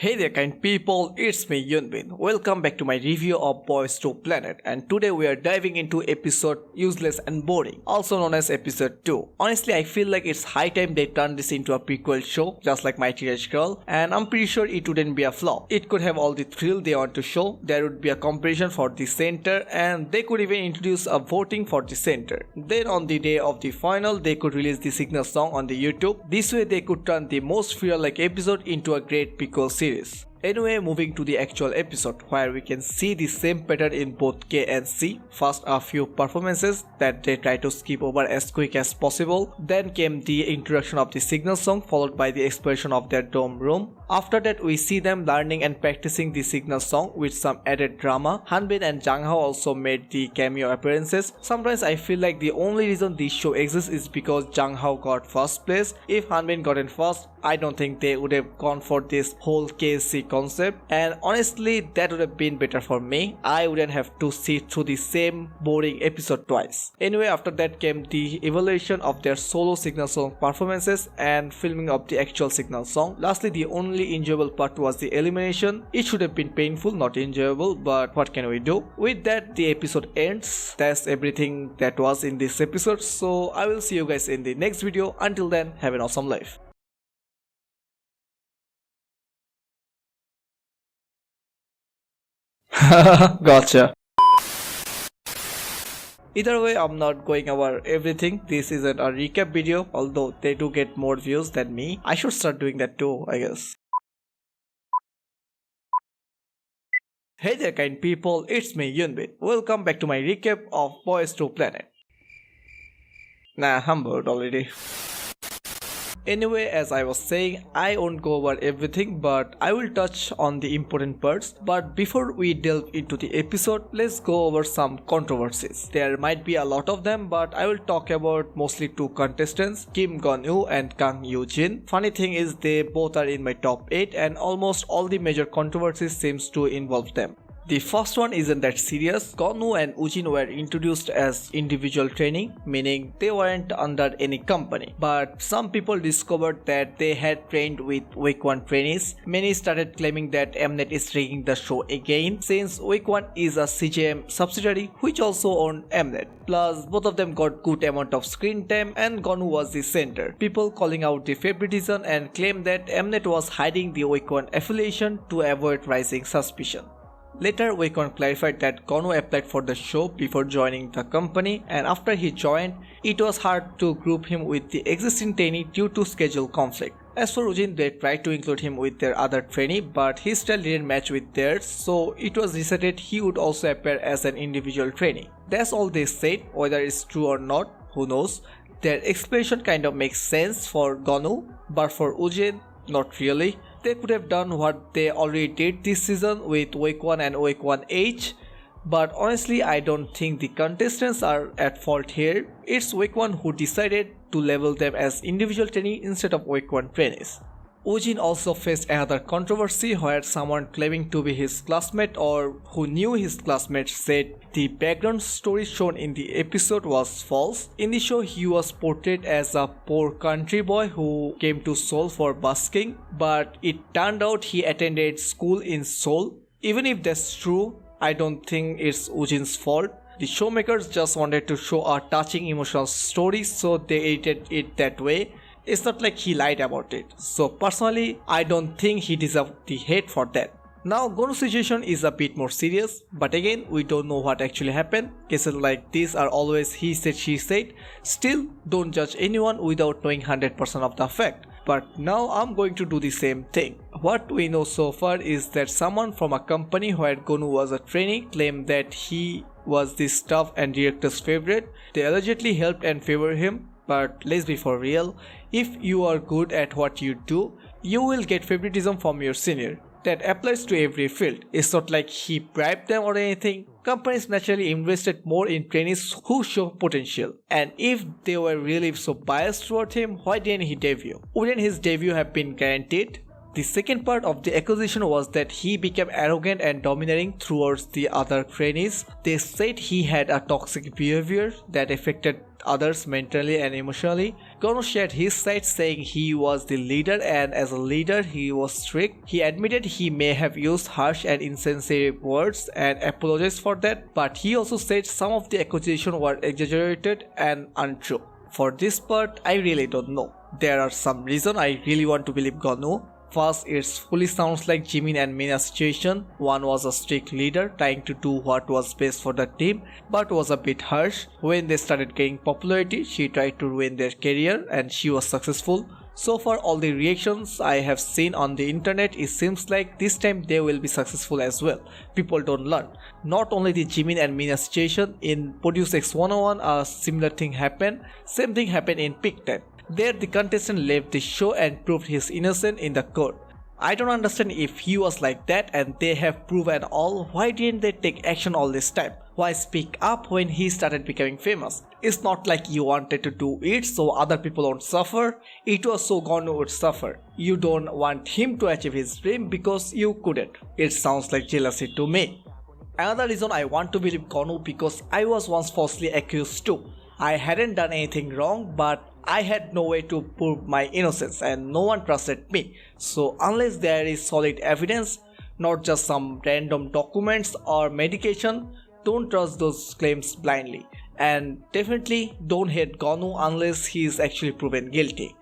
Hey there kind people, it's me Eunbin. Welcome back to my review of Boys to Planet, and today we are diving into episode Useless and Boring, also known as episode 2. Honestly, I feel like it's high time they turn this into a prequel show, just like My Teenage Girl, and I'm pretty sure it wouldn't be a flop. It could have all the thrill they want to show, there would be a competition for the center, and they could even introduce a voting for the center. Then on the day of the final, they could release the signal song on the YouTube. This way they could turn the most fear-like episode into a great prequel series. Anyway, moving to the actual episode, where we can see the same pattern in both K and C. First, a few performances that they try to skip over as quick as possible. Then came the introduction of the signal song, followed by the exploration of their dorm room. After that, we see them learning and practicing the signal song with some added drama. Eunbin and Jang Hao also made the cameo appearances. Sometimes I feel like the only reason this show exists is because Jang Hao got first place. If Eunbin got in first, I don't think they would have gone for this whole KC concept, and honestly that would have been better for me. I wouldn't have to sit through the same boring episode twice. Anyway, after that came the evaluation of their solo signal song performances and filming of the actual signal song. Lastly, the only enjoyable part was the elimination. It should have been painful, not enjoyable, but what can we do? With that, the episode ends. That's everything that was in this episode, so I will see you guys in the next video. Until then, have an awesome life. Gotcha. Either way, I'm not going over everything. This isn't a recap video, although they do get more views than me. I should start doing that too, I guess. Hey there kind people, it's me Yunbin. Welcome back to my recap of Boys to Planet. Nah, I'm bored already. Anyway, as I was saying, I won't go over everything, but I will touch on the important parts. But before we delve into the episode, let's go over some controversies. There might be a lot of them, but I will talk about mostly two contestants, Kim Geonwoo and Kang Woojin. Funny thing is, they both are in my top 8 and almost all the major controversies seems to involve them. The first one isn't that serious. Geonwoo and Woojin were introduced as individual training, meaning they weren't under any company. But some people discovered that they had trained with Week 1 trainees. Many started claiming that Mnet is rigging the show again, since Week 1 is a CJM subsidiary which also owned Mnet. Plus, both of them got good amount of screen time and Geonwoo was the center. People calling out the favoritism and claimed that Mnet was hiding the Week 1 affiliation to avoid rising suspicion. Later, Week 1 clarified that Geonwoo applied for the show before joining the company, and after he joined, it was hard to group him with the existing trainee due to schedule conflict. As for Woojin, they tried to include him with their other trainee, but his style didn't match with theirs, so it was decided he would also appear as an individual trainee. That's all they said. Whether it's true or not, who knows. Their explanation kind of makes sense for Geonwoo, but for Woojin, not really. They could have done what they already did this season with Week 1 and Week 1H, but honestly I don't think the contestants are at fault here. It's Week 1 who decided to label them as individual trainees instead of Week 1 trainees. Woojin also faced another controversy where someone claiming to be his classmate or who knew his classmate said the background story shown in the episode was false. In the show, he was portrayed as a poor country boy who came to Seoul for busking, but it turned out he attended school in Seoul. Even if that's true, I don't think it's Woojin's fault. The showmakers just wanted to show a touching emotional story, so they edited it that way. It's not like he lied about it. So personally, I don't think he deserved the hate for that. Now, Geonwoo's situation is a bit more serious, but again, we don't know what actually happened. Cases like this are always he said, she said. Still, don't judge anyone without knowing 100% of the fact. But now I'm going to do the same thing. What we know so far is that someone from a company where Geonwoo was a trainee claimed that he was the staff and director's favorite. They allegedly helped and favored him. But let's be for real, if you are good at what you do, you will get favoritism from your senior. That applies to every field. It's not like he bribed them or anything. Companies naturally invested more in trainees who show potential. And if they were really so biased toward him, why didn't he debut? Wouldn't his debut have been guaranteed? The second part of the accusation was that he became arrogant and domineering towards the other trainees. They said he had a toxic behavior that affected others mentally and emotionally. Geonwoo shared his side, saying he was the leader and as a leader he was strict. He admitted he may have used harsh and insensitive words and apologized for that, but he also said some of the accusations were exaggerated and untrue. For this part, I really don't know. There are some reasons I really want to believe Geonwoo. First, it fully sounds like Jimin and Mina's situation. One was a strict leader trying to do what was best for the team but was a bit harsh. When they started getting popularity, she tried to ruin their career and she was successful. So far all the reactions I have seen on the internet, it seems like this time they will be successful as well. People don't learn. Not only the Jimin and Mina situation, in Produce X 101 a similar thing happened. Same thing happened in peak time. There the contestant left the show and proved his innocence in the court. I don't understand if he was like that and they have proven all, why didn't they take action all this time? Why speak up when he started becoming famous? It's not like you wanted to do it so other people won't suffer. It was so Geonwoo would suffer. You don't want him to achieve his dream because you couldn't. It sounds like jealousy to me. Another reason I want to believe Geonwoo because I was once falsely accused too. I hadn't done anything wrong but I had no way to prove my innocence and no one trusted me. So unless there is solid evidence, not just some random documents or medication, don't trust those claims blindly. And definitely don't hate Geonwoo unless he is actually proven guilty.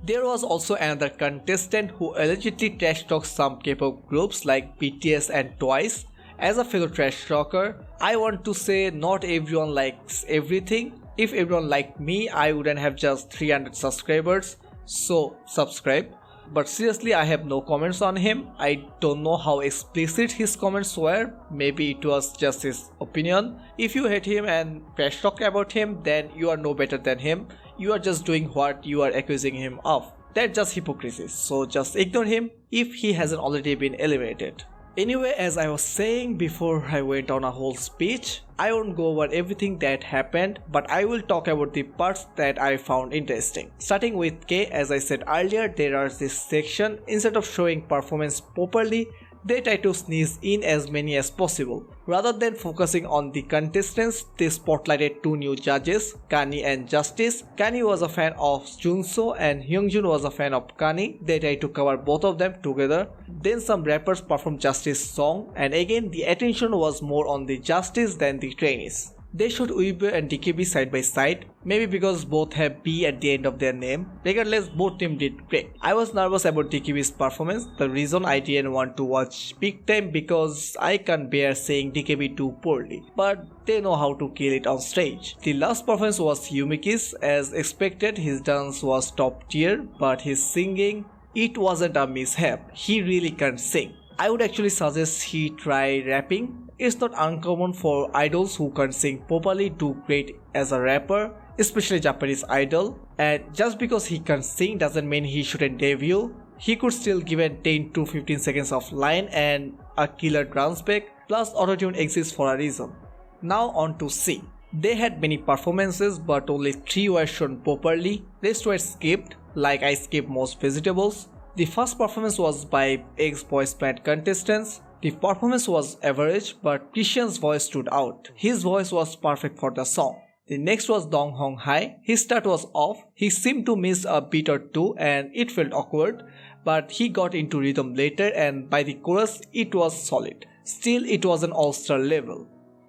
There was also another contestant who allegedly trash talked some K-pop groups like BTS and Twice. As a fellow trash talker, I want to say not everyone likes everything. If everyone liked me, I wouldn't have just 300 subscribers, so subscribe. But seriously, I have no comments on him. I don't know how explicit his comments were, maybe it was just his opinion. If you hate him and trash talk about him, then you are no better than him. You are just doing what you are accusing him of. That's just hypocrisy, so just ignore him if he hasn't already been eliminated. Anyway, as I was saying before I went on a whole speech, I won't go over everything that happened, but I will talk about the parts that I found interesting. Starting with K, as I said earlier, there is this section, instead of showing performance properly, they try to sneeze in as many as possible. Rather than focusing on the contestants, they spotlighted two new judges, Kani and Justice. Kani was a fan of Junso and Hyungjun was a fan of Kani. They tried to cover both of them together. Then some rappers performed Justice's song and again the attention was more on the Justice than the trainees. They showed Eunbin and DKB side by side, maybe because both have B at the end of their name. Regardless, both teams did great. I was nervous about DKB's performance. The reason I didn't want to watch peak time because I can't bear saying DKB too poorly, but they know how to kill it on stage. The last performance was Yumeki's. As expected, his dance was top tier, but his singing, it wasn't a mishap. He really can't sing. I would actually suggest he try rapping. It's not uncommon for idols who can sing properly do great as a rapper, especially Japanese idol. And just because he can sing doesn't mean he shouldn't debut. He could still give it 10 to 15 seconds of line and a killer dance back, plus autotune exists for a reason. Now on to C. They had many performances but only 3 were shown properly, rest were skipped, like I skipped most vegetables. The first performance was by ex-boys band contestants. The performance was average, but Christian's voice stood out. His voice was perfect for the song. The next was Dong Hong Hai. His start was off. He seemed to miss a beat or two and it felt awkward, but he got into rhythm later and by the chorus it was solid. Still, it was an all-star level.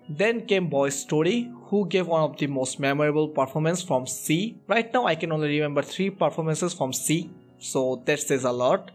Then came Boy Story, who gave one of the most memorable performances from C. Right now I can only remember 3 performances from C, so that says a lot.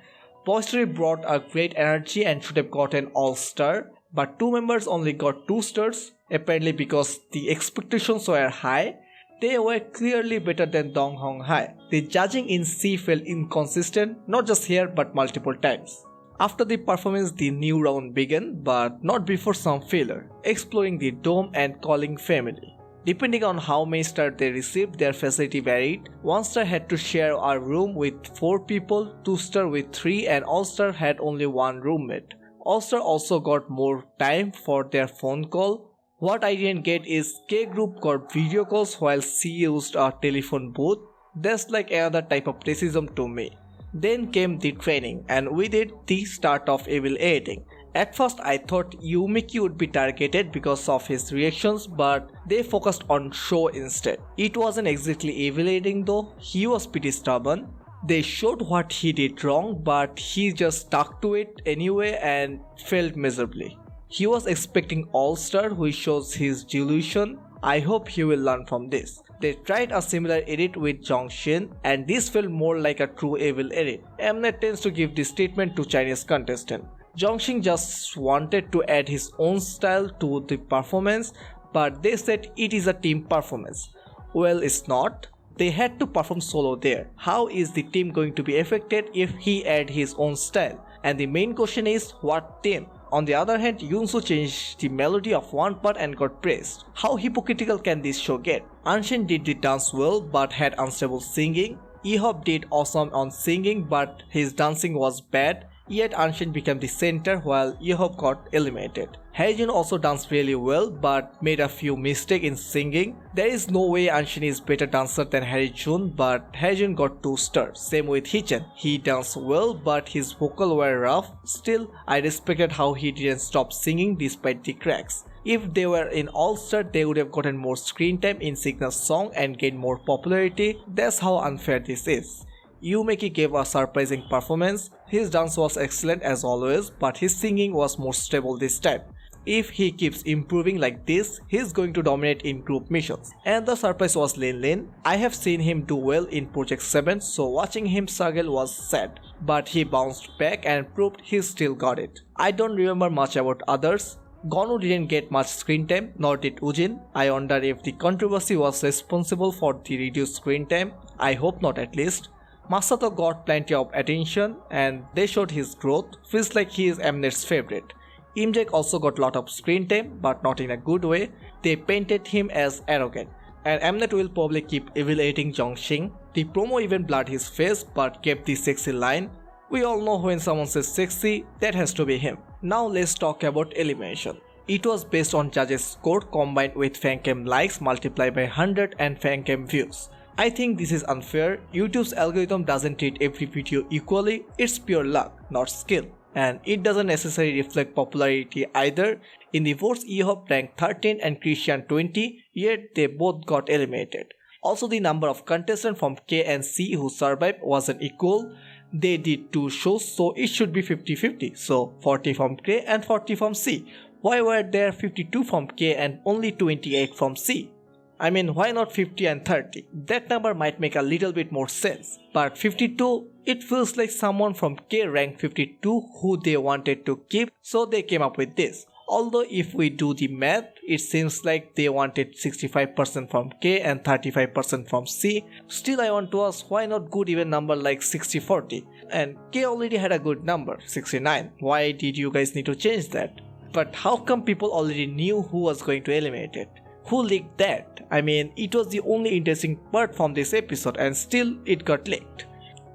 Boy Story brought a great energy and should have got an all-star, but 2 members only got 2 stars, apparently because the expectations were high. They were clearly better than Dong Hong Hai. The judging in C felt inconsistent, not just here but multiple times. After the performance, the new round began, but not before some filler, exploring the dome and calling family. Depending on how many stars they received, their facility varied. 1 star had to share a room with 4 people, 2 star with 3 and all star had only 1 roommate. All star also got more time for their phone call. What I didn't get is K group got video calls while C used a telephone booth. That's like another type of racism to me. Then came the training, and with it the start of evil editing. At first I thought Yumeki would be targeted because of his reactions, but they focused on Sho instead. It wasn't exactly evil editing though, he was pretty stubborn. They showed what he did wrong, but he just stuck to it anyway and failed miserably. He was expecting All-Star, which shows his delusion. I hope he will learn from this. They tried a similar edit with Jongshin, and this felt more like a true evil edit. Mnet tends to give this treatment to Chinese contestants. Jongshin just wanted to add his own style to the performance, but they said it is a team performance. Well, it's not. They had to perform solo there. How is the team going to be affected if he adds his own style? And the main question is, what team? On the other hand, Yoonsu changed the melody of one part and got praised. How hypocritical can this show get? Anshin did the dance well but had unstable singing. Ehop did awesome on singing but his dancing was bad. Yet Anshin became the center while Ehop got eliminated. Haejun also danced really well but made a few mistakes in singing. There is no way Anshin is better dancer than Haejun, but Haejun got 2 stars. Same with Hichan. He danced well but his vocals were rough. Still, I respected how he didn't stop singing despite the cracks. If they were in All-Star, they would have gotten more screen time in Signal's song and gained more popularity. That's how unfair this is. Yumeki gave a surprising performance. His dance was excellent as always, but his singing was more stable this time. If he keeps improving like this, he's going to dominate in group missions. And the surprise was Lin Lin. I have seen him do well in Project 7, so watching him struggle was sad. But he bounced back and proved he still got it. I don't remember much about others. Geonwoo didn't get much screen time, nor did Woojin. I wonder if the controversy was responsible for the reduced screen time. I hope not at least. Masato got plenty of attention and they showed his growth. Feels like he is Mnet's favorite. Imjae also got lot of screen time but not in a good way. They painted him as arrogant. And Mnet will probably keep evaluating Jongshin. The promo even blurred his face but kept the sexy line. We all know when someone says sexy, that has to be him. Now let's talk about elimination. It was based on judges' score combined with fancam likes multiplied by 100 and fancam views. I think this is unfair. YouTube's algorithm doesn't treat every video equally. It's pure luck, not skill. And it doesn't necessarily reflect popularity either. In the votes, Ehop ranked 13 and Christian 20, yet they both got eliminated. Also, the number of contestants from K and C who survived wasn't equal. They did 2 shows, so it should be 50-50. So 40 from K and 40 from C. Why were there 52 from K and only 28 from C? I mean, why not 50 and 30? That number might make a little bit more sense. But 52, it feels like someone from K ranked 52 who they wanted to keep, so they came up with this. Although if we do the math, it seems like they wanted 65% from K and 35% from C. Still, I want to ask, why not good even number like 60-40? And K already had a good number, 69. Why did you guys need to change that? But how come people already knew who was going to eliminate it? Who leaked that? I mean, it was the only interesting part from this episode and still it got leaked.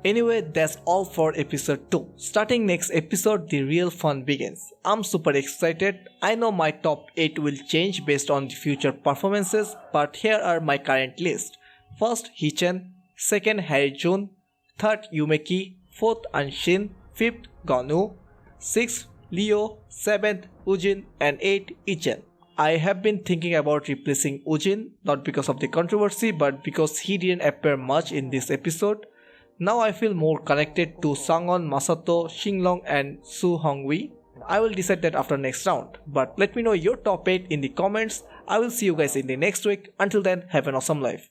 Anyway, that's all for episode 2. Starting next episode, the real fun begins. I'm super excited. I know my top 8 will change based on the future performances, but here are my current list. First, Hichan. Second, Haejun. Third, Yumeki. Fourth, Anshin. Fifth, Geonwoo. Sixth, Leo. Seventh, Woojin. And 8th, Ichan. I have been thinking about replacing Woojin, not because of the controversy, but because he didn't appear much in this episode. Now I feel more connected to Sangwon, Masato, Shinglong and Soo Hongwi. I will decide that after next round, but let me know your top 8 in the comments. I will see you guys in the next week. Until then, have an awesome life.